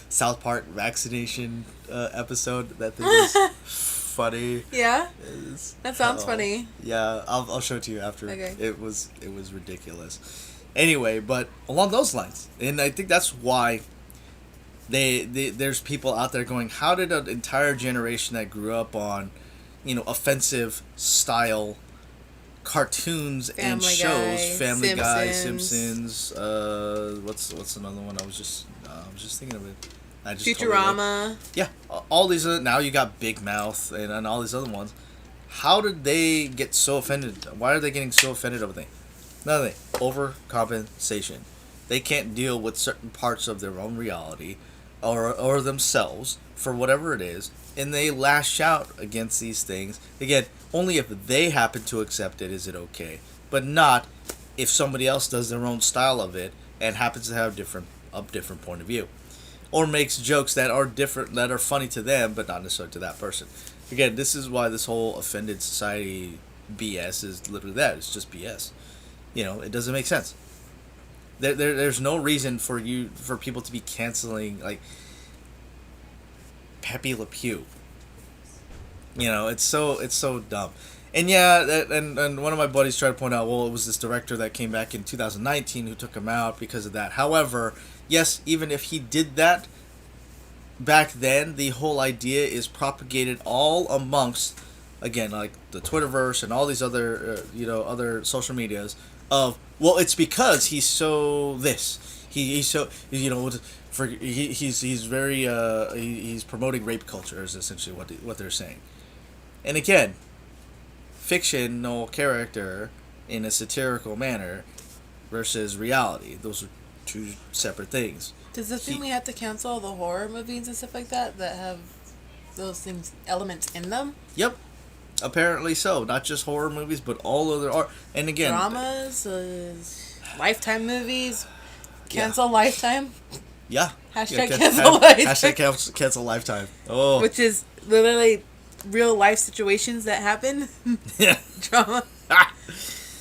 South Park vaccination episode. That thing was funny. Yeah, that sounds funny. Yeah, I'll show it to you after. Okay. It was ridiculous. Anyway, but along those lines, and I think that's why there's people out there going, how did an entire generation that grew up on, offensive style cartoons and shows, Family Guy, Simpsons, what's another one? I was just thinking of it. Futurama. Yeah, all these now you got Big Mouth and all these other ones. How did they get so offended? Why are they getting so offended over things? Another thing, overcompensation. they can't deal with certain parts of their own reality or themselves for whatever it is, and they lash out against these things. Again, only if they happen to accept it is it okay, but not if somebody else does their own style of it and happens to have a different point of view, or makes jokes that are different, that are funny to them but not necessarily to that person. Again, this is why this whole offended society BS is literally that. It's just BS. It doesn't make sense. There's no reason for people to be canceling like Pepe Le Pew. It's so dumb. And yeah, and one of my buddies tried to point out, well, it was this director that came back in 2019 who took him out because of that. However, yes, even if he did that back then, the whole idea is propagated all amongst, again, like the Twitterverse and all these other other social medias of, well, it's because he's so this, he's so he's very he's promoting rape culture is essentially what they're saying. And again, fictional character in a satirical manner versus reality, those are two separate things. Does this mean we have to cancel the horror movies and stuff like that have those elements in them? Yep. Apparently so. Not just horror movies, but all other art. And again, dramas, Lifetime movies, cancel Lifetime. Yeah. Hashtag cancel Lifetime. Hashtag cancel Lifetime. Oh. Which is literally real life situations that happen. Yeah. Drama.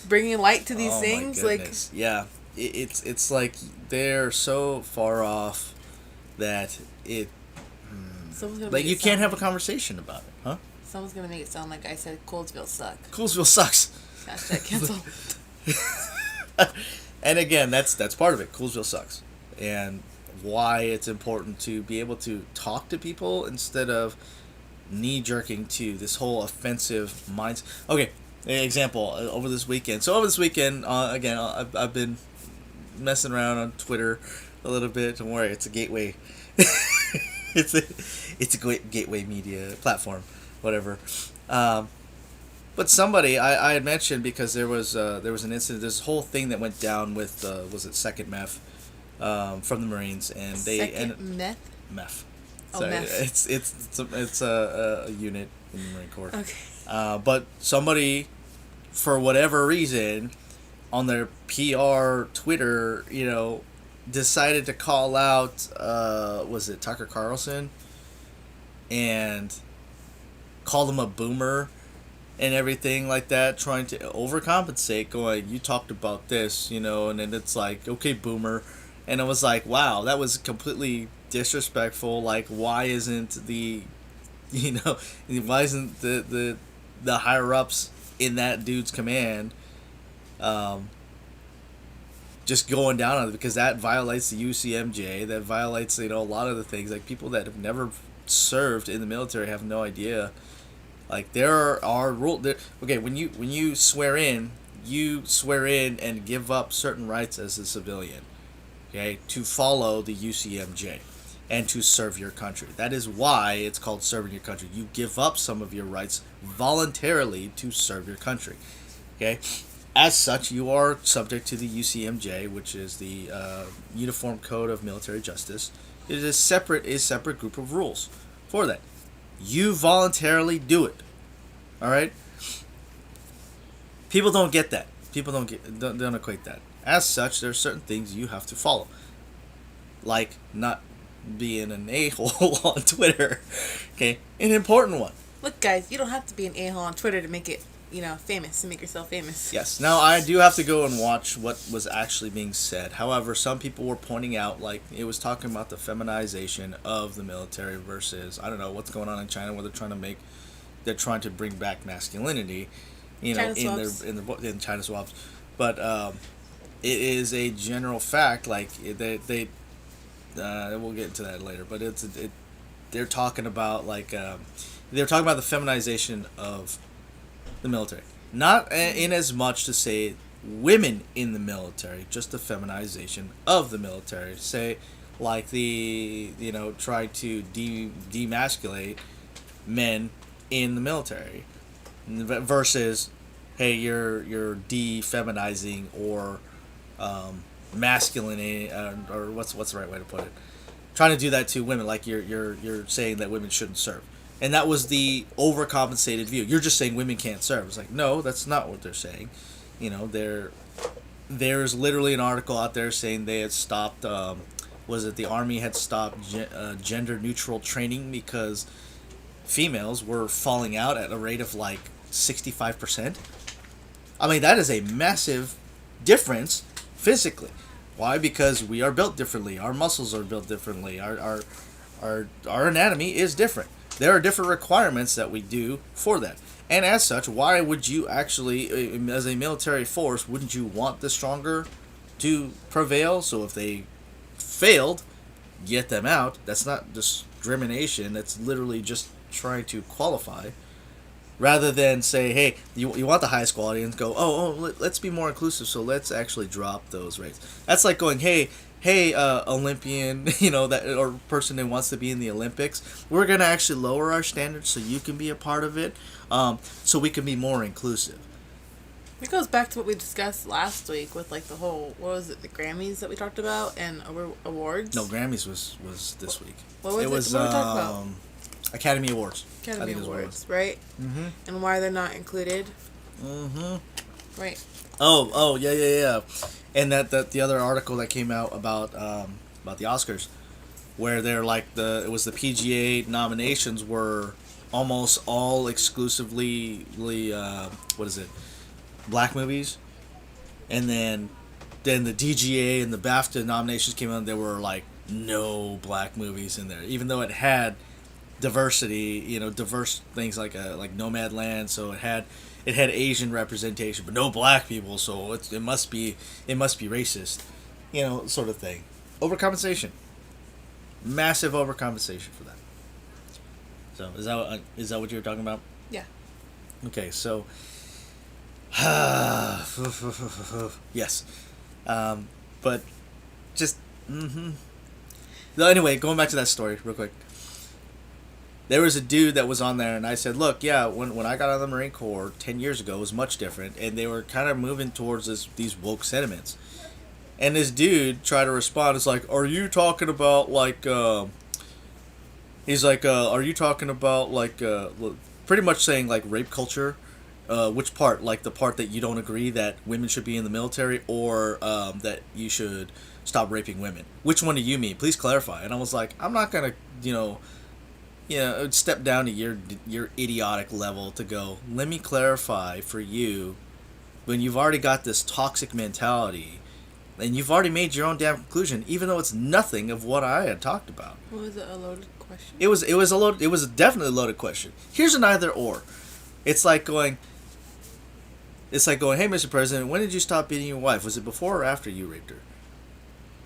Bringing light to these things. My goodness. Yeah. It's like they're so far off that it. Like you can't have a conversation about it, huh? Someone's gonna make it sound like I said Coolsville sucks. Coolsville sucks. Hashtag cancel. And again, that's part of it. Coolsville sucks, and why it's important to be able to talk to people instead of knee jerking to this whole offensive mindset. Okay, example over this weekend. So over this weekend, again, I've been messing around on Twitter a little bit. Don't worry, it's a gateway. it's a great gateway media platform, whatever. But somebody I had mentioned, because there was an incident, this whole thing that went down with was it Second Meth from the Marines, and Meth. Oh, Meth. It's a unit in the Marine Corps. Okay. But somebody, for whatever reason, on their PR Twitter, decided to call out, was it Tucker Carlson, and called him a boomer and everything like that, trying to overcompensate, going, you talked about this, and then it's like, okay, boomer. And I was like, wow, that was completely disrespectful. Like, why isn't the higher ups in that dude's command just going down on it, because that violates the UCMJ, that violates a lot of the things. Like, people that have never served in the military have no idea. Like, there are rules. Okay, when you swear in and give up certain rights as a civilian, okay, to follow the UCMJ and to serve your country. That is why it's called serving your country. You give up some of your rights voluntarily to serve your country. Okay? As such, you are subject to the UCMJ, which is the Uniform Code of Military Justice. It is a separate group of rules for that. You voluntarily do it. All right? People don't get that. People don't equate that. As such, there are certain things you have to follow, like not being an a-hole on Twitter. Okay, an important one. Look, guys, you don't have to be an a-hole on Twitter to make it, famous, to make yourself famous. Yes. Now, I do have to go and watch what was actually being said. However, some people were pointing out, like, it was talking about the feminization of the military versus, I don't know, what's going on in China, where they're trying to bring back masculinity, in China swabs. But it is a general fact, like, they we'll get into that later, but they're talking about, like, they're talking about the feminization of the military. Not in as much to say women in the military, just the feminization of the military. Say, like, try to demasculate men in the military versus, hey, you're de-feminizing or masculine, or what's the right way to put it? Trying to do that to women, like you're saying that women shouldn't serve, and that was the overcompensated view. You're just saying women can't serve. It's like, no, that's not what they're saying. There's literally an article out there saying they had stopped. Was it the army had stopped gender neutral training because females were falling out at a rate of like 65%. I mean, that is a massive difference physically. Why? Because we are built differently. Our muscles are built differently. Our anatomy is different. There are different requirements that we do for that. And as such, why would you actually, as a military force, wouldn't you want the stronger to prevail? So if they failed, get them out. That's not discrimination. That's literally just trying to qualify. Rather than say, hey, you want the highest quality, and go, let's be more inclusive, so let's actually drop those rates. That's like going, hey, Olympian, that or person who wants to be in the Olympics, we're gonna actually lower our standards so you can be a part of it, so we can be more inclusive. It goes back to what we discussed last week with like the whole, what was it, the Grammys that we talked about and awards. No, Grammys was this week. What was it? What were we talking about? Academy Awards. Academy Awards, right? Mm-hmm. And why they're not included. Mm-hmm. Right. Oh, yeah. And that the other article that came out about the Oscars, where they're like it was the PGA nominations were almost all exclusively black movies, and then the DGA and the BAFTA nominations came out, and there were like no black movies in there, even though it had diversity, diverse things like Nomadland, so it had Asian representation, but no black people, so it must be racist, sort of thing. Overcompensation, massive overcompensation for that. So is that what you were talking about? Yeah. Okay, so yes, but just Anyway, going back to that story real quick. There was a dude that was on there, and I said, look, yeah, when I got out of the Marine Corps 10 years ago, it was much different, and they were kind of moving towards these woke sentiments. And this dude tried to respond, it's like, are you talking about, like, he's like, are you talking about, like, pretty much saying, like, rape culture? Which part? Like, the part that you don't agree that women should be in the military, or that you should stop raping women? Which one do you mean? Please clarify. And I was like, I'm not going to, step down to your idiotic level to go, let me clarify for you, when you've already got this toxic mentality, and you've already made your own damn conclusion, even though it's nothing of what I had talked about. Was it a loaded question? It was definitely a loaded question. Here's an either or. It's like going, hey, Mr. President, when did you stop beating your wife? Was it before or after you raped her?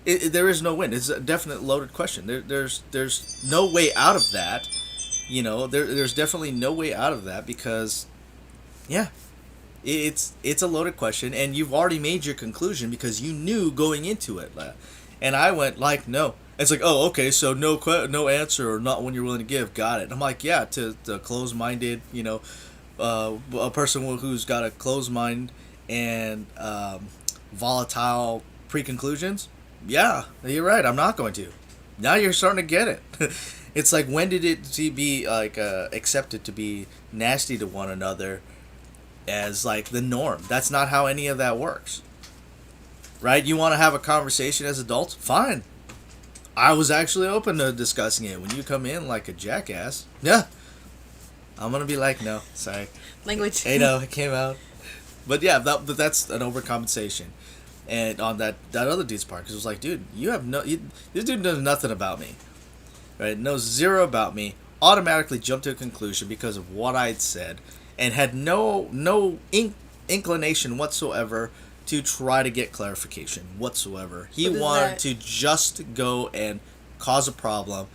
There is no win. It's a definite loaded question. There's no way out of that. There's definitely no way out of that because, yeah, it's a loaded question, and you've already made your conclusion because you knew going into it. And I went like, no. It's like, oh, okay, so no answer, or not one you're willing to give. Got it. And I'm like, yeah, to closed-minded, a person who's got a closed mind and volatile pre-conclusions. Yeah, you're right. I'm not going to. Now you're starting to get it. It's like, when did it be like accepted to be nasty to one another as like the norm? That's not how any of that works. Right? You want to have a conversation as adults? Fine. I was actually open to discussing it. When you come in like a jackass, yeah, I'm gonna be like, no, sorry. Language. Hey, no, it came out. But yeah, that's an overcompensation. And on that other dude's part, because it was like, dude, this dude knows nothing about me, right? Knows zero about me. Automatically jumped to a conclusion because of what I'd said, and had no inclination whatsoever to try to get clarification whatsoever. He wanted to just go and cause a problem,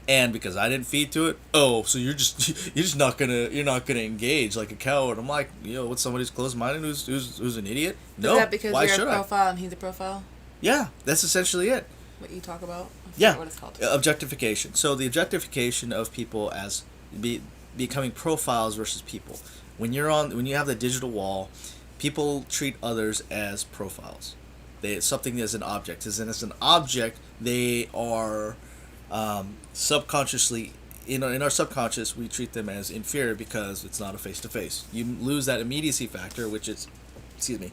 and because I didn't feed to it, so you're just not gonna engage like a coward. I'm like, what's somebody who's closed-minded who's an idiot? No, is that because why you're should a profile and he's a profile? Yeah, that's essentially it. What you talk about? Yeah, what it's called. Objectification. So the objectification of people as becoming profiles versus people. When you have the digital wall, people treat others as profiles. Something is an object. As an object, they are subconsciously, in our subconscious, we treat them as inferior because it's not a face-to-face. You lose that immediacy factor, which is, excuse me,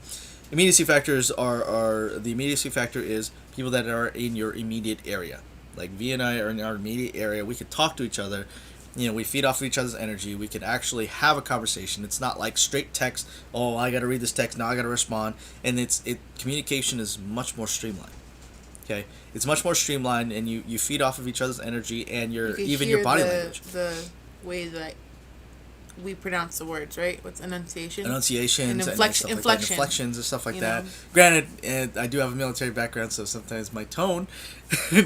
immediacy factors the immediacy factor is people that are in your immediate area. Like V and I are in our immediate area. We could talk to each other. We feed off of each other's energy. We can actually have a conversation. It's not like straight text. Oh, I got to read this text now. I got to respond. And communication is much more streamlined. Okay, it's much more streamlined, and you feed off of each other's energy and your body language. The way that we pronounce the words, right? What's enunciations and inflections and stuff like that. Granted, I do have a military background, so sometimes my tone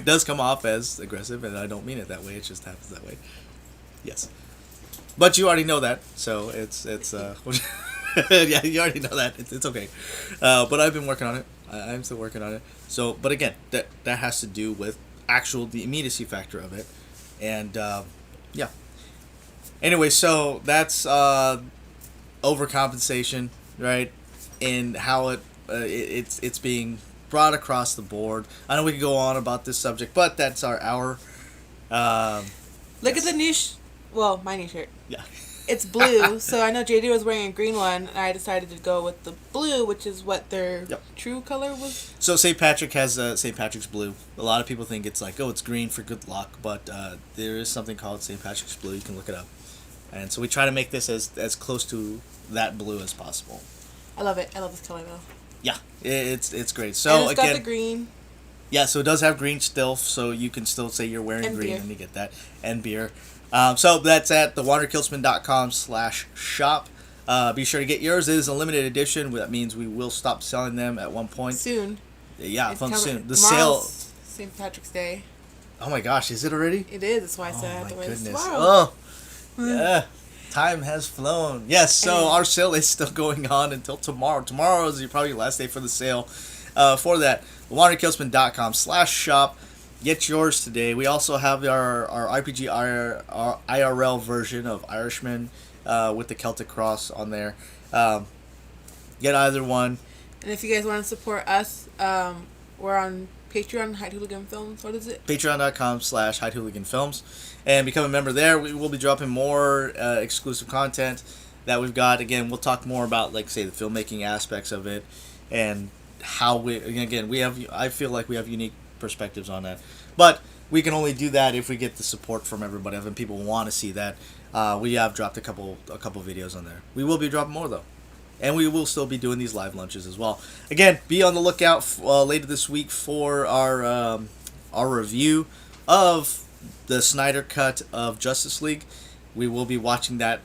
does come off as aggressive, and I don't mean it that way. It just happens that way. Yes, but you already know that, so it's yeah, you already know that. It's okay, but I've been working on it. I'm still working on it. So, but again, that has to do with the immediacy factor of it, and yeah. Anyway, so that's overcompensation, right? And how it's being brought across the board. I know we could go on about this subject, but that's our hour. Look at the new my new shirt. Yeah. It's blue, so I know JD was wearing a green one, and I decided to go with the blue, which is what their true color was. So St. Patrick has St. Patrick's blue. A lot of people think it's like, it's green for good luck, but there is something called St. Patrick's blue. You can look it up. And so we try to make this as close to that blue as possible. I love it. I love this color, though. Yeah, it's great. So and it's got the green. Yeah, so it does have green still, so you can still say you're wearing green beer. and you get that. And beer. So that's at thewaterkillsman.com/shop. Be sure to get yours. It is a limited edition. That means we will stop selling them at one point. Soon. Yeah, soon. The sale. sale. St. Patrick's Day. Oh my gosh, is it already? It is. That's why I said I have to wear this tomorrow. Oh, yeah. Time has flown. Yes, so our sale is still going on until tomorrow. Tomorrow is probably the last day for the sale. For that, thewaterkillsman.com/shop. Get yours today. We also have our RPG IRL version of Irishman with the Celtic cross on there. Get either one. And if you guys want to support us, we're on Patreon, Hide Hooligan Films. What is it? Patreon.com/Hide Hooligan Films. And become a member there. We will be dropping more exclusive content that we've got. Again, we'll talk more about, like, say, the filmmaking aspects of it and how I feel like we have unique perspectives on that. But we can only do that if we get the support from everybody. If people want to see that. We have dropped a couple videos on there. We will be dropping more, though. And we will still be doing these live lunches as well. Again, be on the lookout later this week for our review of the Snyder Cut of Justice League. We will be watching that.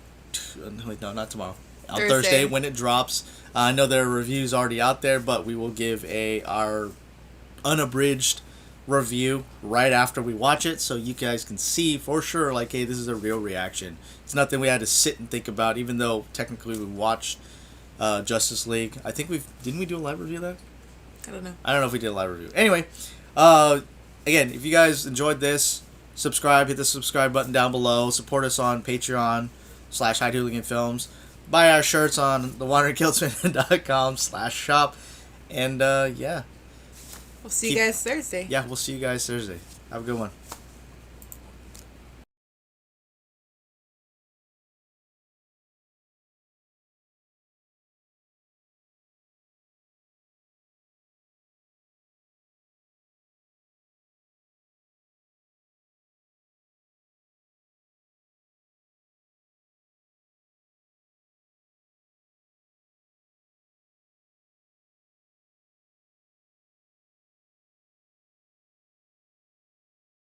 No, not tomorrow. On Thursday when it drops. I know there are reviews already out there, but we will give our unabridged review right after we watch it, so you guys can see for sure, like, hey, this is a real reaction. It's nothing we had to sit and think about, even though technically we watched Justice League. I think didn't we do a live review of that? I don't know. I don't know if we did a live review. Anyway, again, if you guys enjoyed this, subscribe, hit the subscribe button down below, support us on Patreon/Hide Hooligan Films, buy our shirts on thewaterkillsman.com/shop, and yeah. We'll see you guys Thursday. Yeah, we'll see you guys Thursday. Have a good one.